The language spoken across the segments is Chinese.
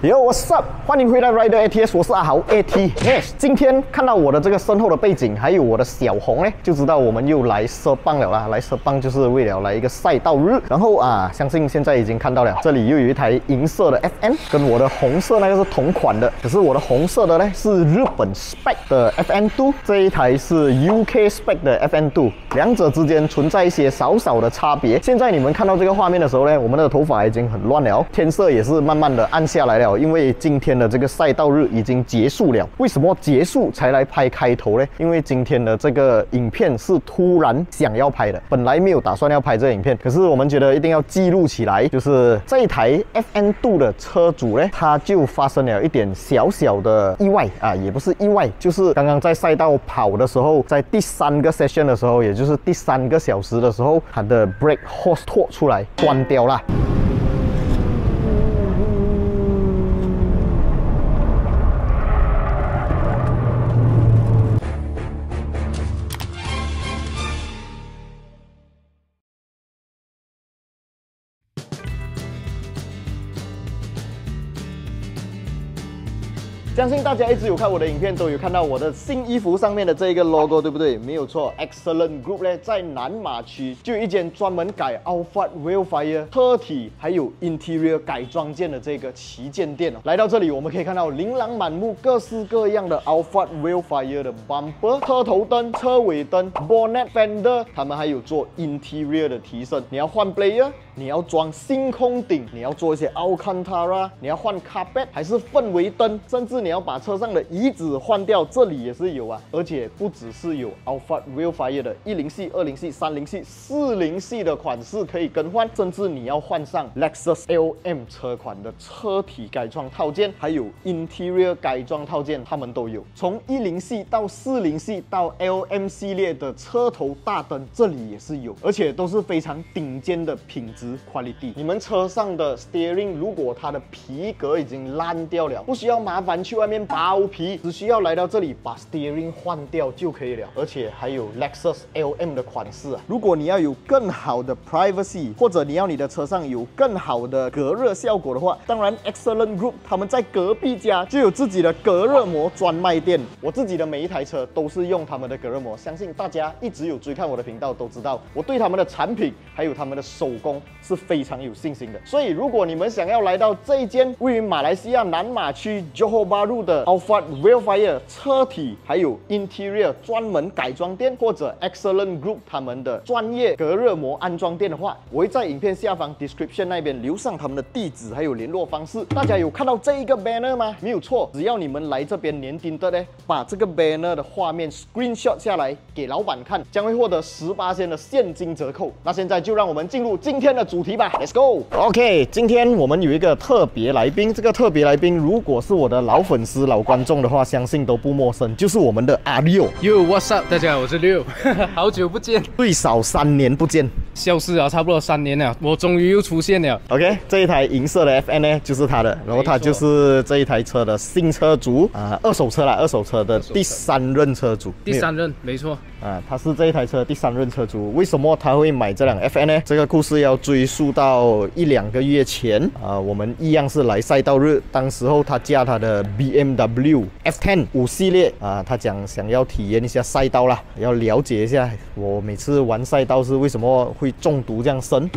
Yo，what's up？ 欢迎回来 Rider ATS， 我是阿豪 ATS。今天看到我的这个身后的背景，还有我的小红呢，就知道我们又来射棒了啦。来射棒就是为了来一个赛道日。然后相信现在已经看到了，这里又有一台银色的 FN， 跟我的红色那个是同款的。可是我的红色的呢是日本 spec 的 FN2， 这一台是 UK spec 的 FN2， 两者之间存在一些少少的差别。现在你们看到这个画面的时候呢，我们的头发已经很乱了，天色也是慢慢的暗下来了。因为今天的这个赛道日已经结束了，为什么结束才来拍开头呢？因为今天的这个影片是突然想要拍的，本来没有打算要拍这个影片，可是我们觉得一定要记录起来。就是这一台 FN2 的车主呢，他就发生了一点小小的意外也不是意外，就是刚刚在赛道跑的时候，在第3个 session 的时候，也就是第3个小时的时候，他的 brake hose 脱出来，断掉了。相信大家一直有看我的影片，都有看到我的新衣服上面的这一个 logo， 对不对？没有错 ，Excellent Group 呢，在南马区就有一间专门改 Alphard Railfire 车体还有 Interior 改装件的这个旗舰店哦。来到这里，我们可以看到琳琅满目、各式各样的 Alphard Railfire 的 bumper、车头灯、车尾灯、bonnet、fender， 他们还有做 Interior 的提升。你要换 player， 你要装星空顶，你要做一些 Alcantara， 你要换 carpet， 还是氛围灯，甚至你要把车上的椅子换掉，这里也是有啊。而且不只是有 Alphard Railfire 的10系、20系、30系、40系的款式可以更换，甚至你要换上 Lexus LM 车款的车体改装套件，还有 Interior 改装套件，他们都有。从10系到40系到 LM 系列的车头大灯，这里也是有，而且都是非常顶尖的品质 quality。你们车上的 steering 如果它的皮革已经烂掉了，不需要麻烦去外面包皮，只需要来到这里把 steering 换掉就可以了。而且还有 Lexus LM 的款式啊。如果你要有更好的 privacy， 或者你要你的车上有更好的隔热效果的话，当然 Excellent Group 他们在隔壁家就有自己的隔热膜专卖店。我自己的每一台车都是用他们的隔热膜，相信大家一直有追看我的频道都知道，我对他们的产品还有他们的手工是非常有信心的。所以如果你们想要来到这一间位于马来西亚南马区 Johor Bahru 的 Alphard Railfire 车体还有 Interior 专门改装店，或者 Excellent Group 他们的专业隔热膜安装店的话，我会在影片下方 description 那边留上他们的地址还有联络方式。大家有看到这一个 banner 吗？没有错，只要你们来这边年丁的呢，把这个 banner 的画面 screenshot 下来给老板看，将会获得18%的现金折扣。那现在就让我们进入今天的主题吧 ，Let's go。OK， 今天我们有一个特别来宾，这个特别来宾如果是我的老粉丝、老观众的话，相信都不陌生，就是我们的阿六。Yo，what's up？ 大家好，我是六，好久不见，最少3年不见，消失了差不多3年了，我终于又出现了。OK， 这一台银色的 FN 呢，就是他的，然后他就是这一台车的新车主二手车的第3任车主。第3任，没错。他是这一台车第3任车主。为什么他会买这辆 FN 呢？这个故事要追溯到1-2个月前我们一样是来赛道日，当时候他驾他的 BMW F10 5系列他讲想要体验一下赛道啦，要了解一下我每次玩赛道是为什么会中毒这样深。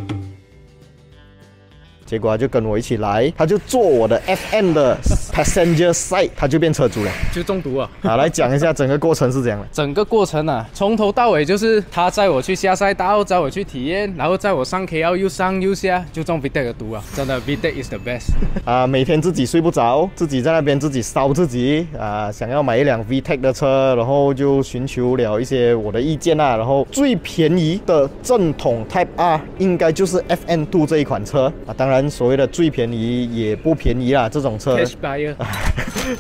结果他就跟我一起来，他就坐我的 FN 的 passenger side， 他就变车主了，就中毒了。来讲一下整个过程是怎样的。整个过程从头到尾就是他载我去下赛道，载我去体验，然后载我上 KL 又上又下，就中 VTEC 的毒啊！真的 VTEC is the best。每天自己睡不着，自己在那边自己烧自己想要买一辆 VTEC 的车，然后就寻求了一些我的意见然后最便宜的正统 Type R 应该就是 FN2 这一款车当然所谓的最便宜也不便宜啦，这种车 cash buy tire，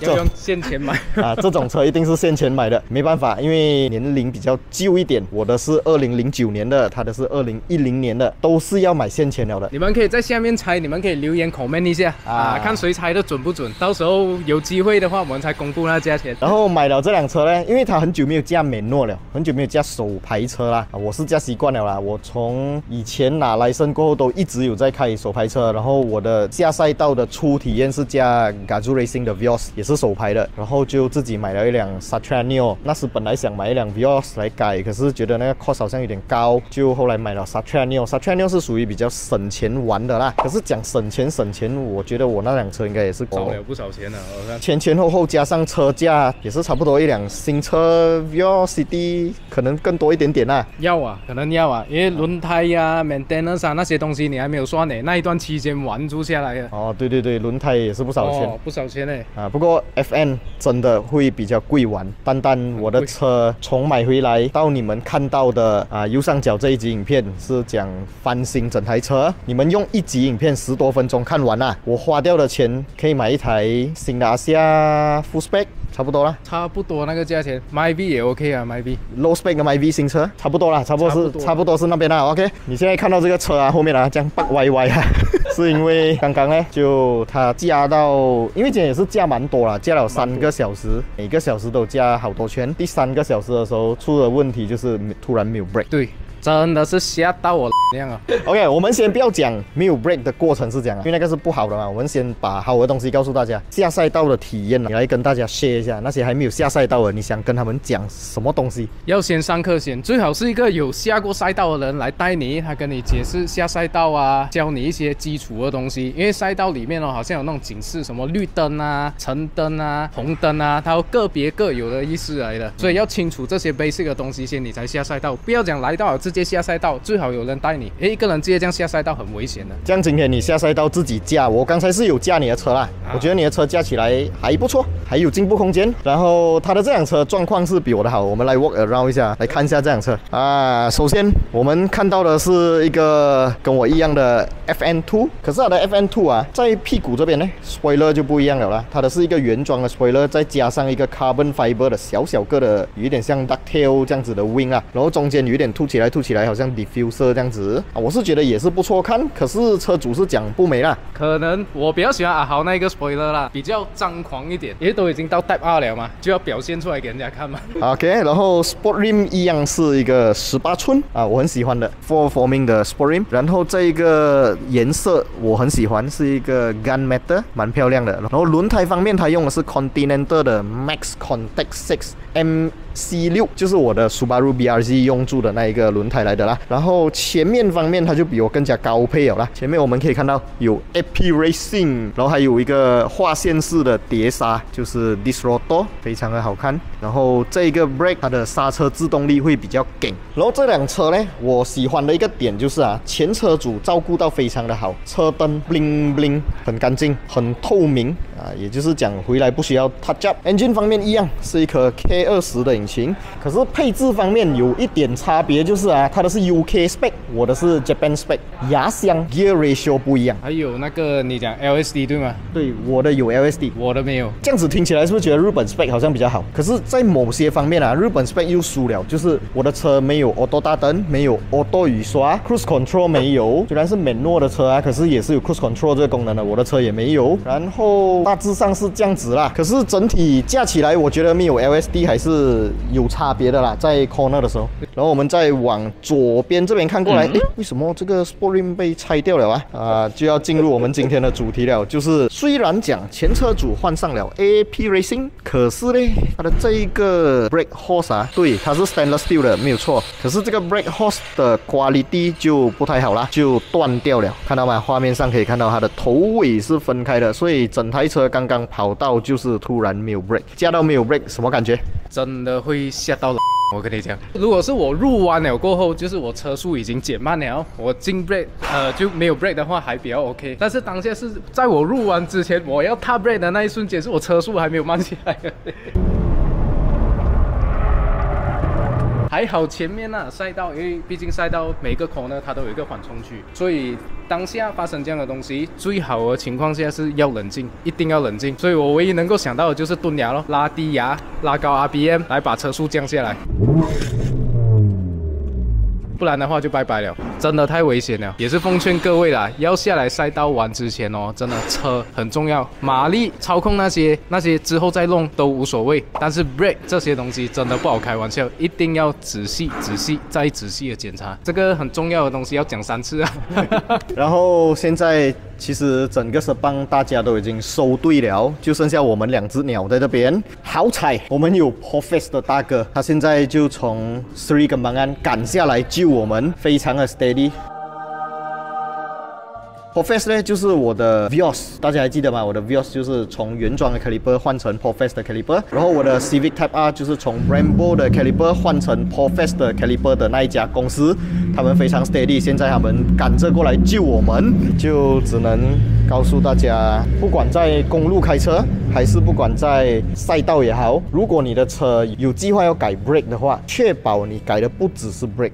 要用现钱买啊，这种车一定是现钱买的，没办法，因为年龄比较旧一点，我的是2009年的，他的是2010年的，都是要买现钱了的。你们可以在下面猜，你们可以留言 comment 一下啊，看谁猜的准不准。到时候有机会的话，我们才公布那价钱。然后买了这辆车呢，因为它很久没有驾美诺了，很久没有驾手排车啦，我是驾习惯了啦。我从以前拿license过后都一直有在开手排车，然后我的下赛道的初体验是驾 Gazoo Racing 的 Vios， 也是手排的，然后就自己买了一辆 Satya Neo。那时本来想买一辆 Vios 来改，可是觉得那个 cost 好像有点高，就后来买了 Satya Neo。Satya Neo 是属于比较省钱玩的啦，可是讲省钱，我觉得我那辆车应该也是少了不少钱了，前后加上车价也是差不多一辆新车 Vios CD 可能更多一点点啦。要啊，可能要啊，因为轮胎呀、maintenance 啊那些东西你还没有算呢，那一段期间玩出下来的。哦，对对对，轮胎也是不少钱，不少钱呢。不过 FN 真的会比较贵玩。单我的车从买回来到你们看到的右上角这一集影片是讲翻新整台车，你们用一集影片10多分钟看完啦，我花掉的钱可以买一台新的阿西亚 Full Spec。差不多啦，差不多那个价钱 ，MyV 也 OK 啊 ，MyV low spec 的 MyV 新车差不多啦，差不多是那边啦 ，OK。你现在看到这个车啊，后面啊这样歪歪啊，是因为刚刚呢就它加到，因为今天也是加蛮多啦，加了3个小时，每个小时都加好多圈。第3个小时的时候出了问题，就是突然没有 brake。对。真的是吓到我那样啊 ！OK， 我们先不要讲没有 brake 的过程是这样啊，因为那个是不好的嘛。我们先把好的东西告诉大家。下赛道的体验呢，来跟大家 share 一下。那些还没有下赛道的，你想跟他们讲什么东西？要先上课先，最好是一个有下过赛道的人来带你，他跟你解释下赛道啊，教你一些基础的东西。因为赛道里面好像有那种警示，什么绿灯啊、橙灯啊、红灯啊，它个别各有的意思来的，所以要清楚这些 basic 的东西先，你才下赛道。不要讲来到了直接下赛道，最好有人带你。一个人直接这样下赛道很危险的。这样今天你下赛道自己驾，我刚才是有驾你的车啦，我觉得你的车驾起来还不错，还有进步空间。然后它的这辆车状况是比我的好，我们来 walk around 一下，来看一下这辆车啊。首先我们看到的是一个跟我一样的 FN2， 可是它的 FN2 啊，在屁股这边呢 ，spoiler 就不一样了啦。它的是一个原装的 spoiler， 再加上一个 carbon fiber 的小个的，有一点像 ducktail 这样子的 wing 啊，然后中间有一点凸起来，好像 diffuser 这样子啊，我是觉得也是不错看，可是车主是讲不美啦。可能我比较喜欢阿豪那个 spoiler 啦，比较张狂一点，因为都已经到 Type R 了嘛，就要表现出来给人家看嘛。OK， 然后 Sport Rim 一样是一个18寸啊，我很喜欢的 Full Forming 的 Sport Rim， 然后这一个颜色我很喜欢，是一个 Gunmetal， 蛮漂亮的。然后轮胎方面，它用的是 Continental 的 Max Contact 6 MC6， 就是我的 Subaru BRZ 用住的那一个轮胎来的啦。然后前面方面它就比我更加高配了啦。前面我们可以看到有 AP Racing， 然后还有一个划线式的碟刹，就是 Disc-Rotor， 非常的好看。然后这一个 brake 它的刹车制动力会比较紧。然后这辆车呢，我喜欢的一个点就是前车主照顾到非常的好，车灯 bling bling 很干净，很透明也就是讲回来不需要 touch up。Engine 方面一样是一颗 K20 的引擎，可是配置方面有一点差别，就是它的是 UK spec， 我的是 Japan spec， 压箱 gear ratio 不一样。还有那个你讲 LSD 对吗？对，我的有 LSD， 我的没有。这样子听起来是不是觉得日本 spec 好像比较好？可是，在某些方面日本 spec 又输了，就是我的车没有 auto 大灯，没有 auto 雨刷 ，cruise control 没有。虽然是美诺的车可是也是有 cruise control 这个功能的，我的车也没有。然后大致上是这样子啦。可是整体驾起来，我觉得没有 LSD 还是有差别的啦，在 corner 的时候。然后我们再往左边这边看过来，为什么这个 Sport Rim 被拆掉了就要进入我们今天的主题了，就是虽然讲前车主换上了 AP Racing， 可是呢，它的这一个 brake hose对，它是 stainless steel 的，没有错。可是这个 brake hose 的 quality 就不太好啦，就断掉了。看到吗？画面上可以看到它的头尾是分开的，所以整台车刚刚跑到就是突然没有 brake， 加到没有 brake， 什么感觉？真的会吓到了。我跟你讲，如果是我入弯了过后，就是我车速已经减慢了，我进 brake 就没有 brake 的话还比较 OK。但是当下是在我入弯之前，我要踏 brake 的那一瞬间，是我车速还没有慢起来。还好前面啊赛道，因为毕竟赛道每个 corner 它都有一个缓冲区，所以当下发生这样的东西，最好的情况下是要冷静，一定要冷静。所以我唯一能够想到的就是蹲牙咯，拉低牙，拉高 RPM 来把车速降下来。不然的话就拜拜了，真的太危险了。也是奉劝各位啦，要下来赛道玩之前哦，真的车很重要，马力、操控那些之后再弄都无所谓，但是 brake 这些东西真的不好开玩笑，一定要仔细再仔细的检查，这个很重要的东西要讲3次啊。然后现在其实整个Sepang大家都已经收队了，就剩下我们2只鸟在这边。好彩我们有 Portfest 的大哥，他现在就从Seri Kembangan赶下来救我们，非常的 steady。Portfest 呢就是我的 Vios， 大家还记得吗？我的 Vios 就是从原装的 caliper 换成 Portfest 的 caliper， 然后我的 Civic Type R 就是从 Brembo 的 caliper 换成 Portfest 的 caliper 的那一家公司，他们非常 steady， 现在他们赶着过来救我们，就只能告诉大家，不管在公路开车，还是不管在赛道也好，如果你的车有计划要改 brake 的话，确保你改的不只是 brake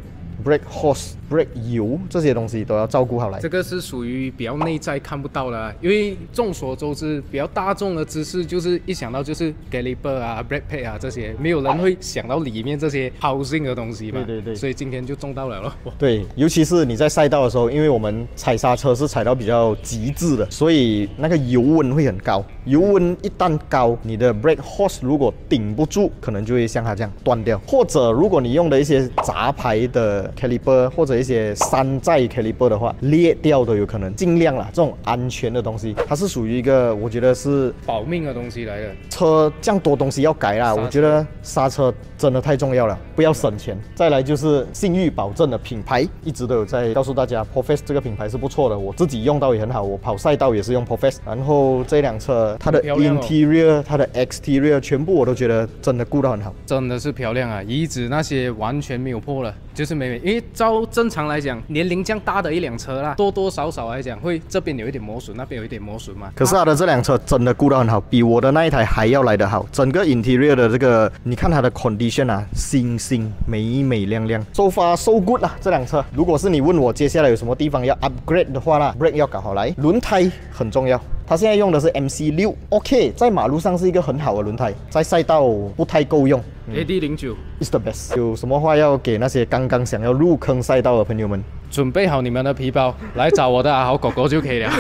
hose、brake 油这些东西都要照顾好来。这个是属于比较内在看不到的，因为众所周知，比较大众的知识就是一想到就是 caliper 啊、brake pad 啊这些，没有人会想到里面这些 housing 的东西嘛。对，所以今天就中到了咯。对，尤其是你在赛道的时候，因为我们踩刹车是踩到比较极致的，所以那个油温会很高。油温一旦高，你的 brake hose 如果顶不住，可能就会像它这样断掉。或者如果你用的一些杂牌的 caliper 或者一些山寨 caliper 的话，裂掉都有可能。尽量啦，这种安全的东西，它是属于一个我觉得是保命的东西来的。车这样多东西要改啦，我觉得刹车真的太重要了，不要省钱。再来就是信誉保证的品牌，一直都有在告诉大家 Portfest 这个品牌是不错的，我自己用到也很好，我跑赛道也是用 Portfest。然后这辆车它的 interior、它的 exterior 全部我都觉得真的顾到很好，真的是漂亮啊！椅子那些完全没有破了，就是美美。因为照正常来讲，年龄这样大的一辆车啦，多多少少来讲会这边有一点磨损，那边有一点磨损嘛。可是它的这辆车真的顾到很好，比我的那一台还要来得好。整个 interior 的这个，你看它的 condition 啊，新美美亮亮 ，so far so good 啦。这辆车，如果是你问我接下来有什么地方要 upgrade 的话啦 ，brake 要搞好来，轮胎很重要。它现在用的是 MC6，OK， 在马路上是一个很好的轮胎，在赛道不太够用。AD09 is the best。有什么话要给那些刚刚想要入坑赛道的朋友们？准备好你们的皮包，来找我的阿豪狗狗就可以了。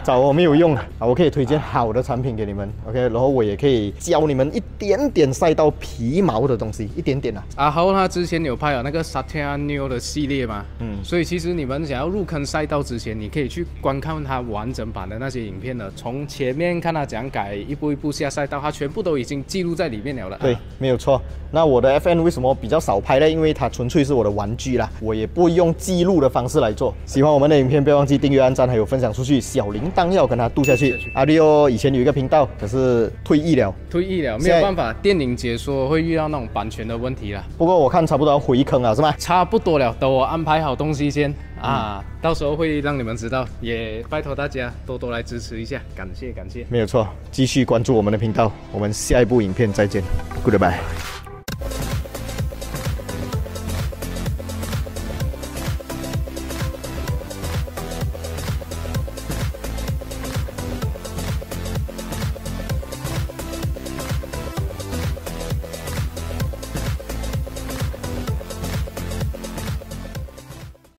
找我没有用啊，我可以推荐好的产品给你们 ，OK， 然后我也可以教你们一点点赛道皮毛的东西，一点点啊。阿豪他之前有拍了那个 Satya Neo 的系列嘛，所以其实你们想要入坑赛道之前，你可以去观看他完整版的那些影片的，从前面看他怎样改，一步一步下赛道，他全部都已经记录在里面了。对，没有错。那我的 FN 为什么比较少拍呢？因为它纯粹是我的玩具啦，我也不会用记录的方式来做。喜欢我们的影片，不要忘记订阅、按赞，还有分享出去，小铃铛要跟它度下去。阿弟哦，以前有一个频道，可是退役了，没有办法，电影解说会遇到那种版权的问题啦。不过我看差不多要回坑了，是吗？差不多了，等我安排好东西先啊，到时候会让你们知道，也拜托大家多多来支持一下，感谢。没有错，继续关注我们的频道，我们下一部影片再见 ，Goodbye。